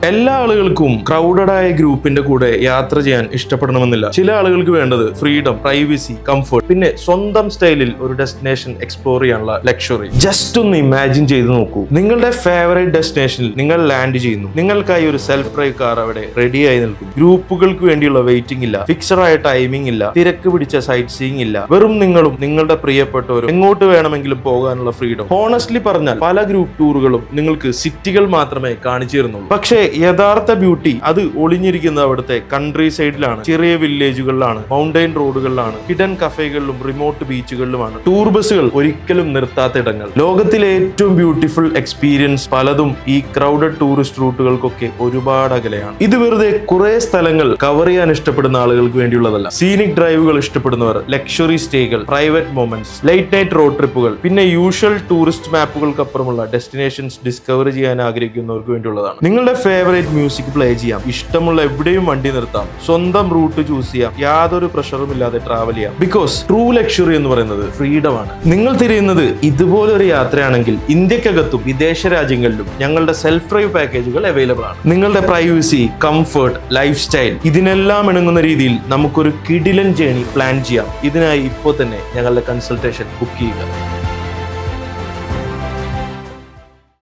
എല്ലാ ആളുകൾക്കും ക്രൗഡഡ് ആയ ഗ്രൂപ്പിന്റെ കൂടെ യാത്ര ചെയ്യാൻ ഇഷ്ടപ്പെടണമെന്നില്ല. ചില ആളുകൾക്ക് വേണ്ടത് ഫ്രീഡം, പ്രൈവസി, കംഫർട്ട്, പിന്നെ സ്വന്തം സ്റ്റൈലിൽ ഒരു ഡെസ്റ്റിനേഷൻ എക്സ്പ്ലോർ ചെയ്യാനുള്ള ലക്ഷറി. ജസ്റ്റ് ഒന്ന് ഇമാജിൻ ചെയ്ത് നോക്കൂ, നിങ്ങളുടെ ഫേവറേറ്റ് ഡെസ്റ്റിനേഷനിൽ നിങ്ങൾ ലാൻഡ് ചെയ്യുന്നു. നിങ്ങൾക്കായി ഒരു സെൽഫ് ഡ്രൈവ് കാർ അവിടെ റെഡിയായി നിൽക്കും. ഗ്രൂപ്പുകൾക്ക് വേണ്ടിയുള്ള വെയിറ്റിംഗ് ഇല്ല, ഫിക്സഡ് ആയ ടൈമിംഗ് ഇല്ല, തിരക്ക് പിടിച്ച സൈറ്റ് സീയിങ് ഇല്ല. വെറും നിങ്ങളും നിങ്ങളുടെ പ്രിയപ്പെട്ടവരും എങ്ങോട്ട് വേണമെങ്കിലും പോകാനുള്ള ഫ്രീഡം. ഹോണസ്റ്റ്ലി പറഞ്ഞാൽ പല ഗ്രൂപ്പ് ടൂറുകളും നിങ്ങൾക്ക് സിറ്റികൾ മാത്രമേ കാണിച്ചു തരുന്നുള്ളൂ. പക്ഷേ യഥാർത്ഥ ബ്യൂട്ടി അത് ഒളിഞ്ഞിരിക്കുന്നത് അവിടുത്തെ കൺട്രി സൈഡിലാണ്, ചെറിയ വില്ലേജുകളിലാണ്, മൗണ്ടൈൻ റോഡുകളിലാണ്, ഹിഡൻ കഫേകളിലും റിമോട്ട് ബീച്ചുകളിലുമാണ്. ടൂർ ബസ്സുകൾ ഒരിക്കലും നിർത്താത്ത ഇടങ്ങൾ. ലോകത്തിലെ ഏറ്റവും ബ്യൂട്ടിഫുൾ എക്സ്പീരിയൻസ് പലതും ഈ ക്രൗഡഡ് ടൂറിസ്റ്റ് റൂട്ടുകൾക്കൊക്കെ ഒരുപാട് അകലെയാണ്. ഇത് വെറുതെ കുറെ സ്ഥലങ്ങൾ കവർ ചെയ്യാൻ ഇഷ്ടപ്പെടുന്ന ആളുകൾക്ക് വേണ്ടിയുള്ളതല്ല. സീനിക് ഡ്രൈവുകൾ ഇഷ്ടപ്പെടുന്നവർ, ലക്ഷറി സ്റ്റേകൾ, private moments, late night road ട്രിപ്പുകൾ, പിന്നെ യൂഷ്വൽ ടൂറിസ്റ്റ് മാപ്പുകൾക്കപ്പുറമുള്ള ഡെസ്റ്റിനേഷൻസ് ഡിസ്കവർ ചെയ്യാൻ ആഗ്രഹിക്കുന്നവർക്ക് വേണ്ടിയുള്ളതാണ്. നിങ്ങളുടെ ഫേവറേറ്റ് മ്യൂസിക് പ്ലേ ചെയ്യാം, ഇഷ്ടമുള്ള എവിടെയും വണ്ടി നിർത്താം, സ്വന്തം റൂട്ട് ചൂസ് ചെയ്യാം, യാതൊരു പ്രഷറും ഇല്ലാതെ ട്രാവൽ ചെയ്യാം. ബിക്കോസ് ട്രൂ ലക്ഷറി എന്ന് പറയുന്നത് ഫ്രീഡം ആണ്. നിങ്ങൾ തിരിയുന്നത് ഇതുപോലൊരു യാത്രയാണെങ്കിൽ ഇന്ത്യക്കകത്തും വിദേശ രാജ്യങ്ങളിലും ഞങ്ങളുടെ സെൽഫ് ഡ്രൈവ് പാക്കേജുകൾ അവൈലബിൾ ആണ്. നിങ്ങളുടെ പ്രൈവസി, കംഫർട്ട്, ലൈഫ് സ്റ്റൈൽ ഇതിനെല്ലാം ഇണങ്ങുന്ന രീതിയിൽ നമുക്കൊരു കിടിലൻ ജേണി പ്ലാൻ ചെയ്യാം. ഇതിനായി ഇപ്പോൾ തന്നെ ഞങ്ങളുടെ കൺസൾട്ടേഷൻ ബുക്ക് ചെയ്യുക.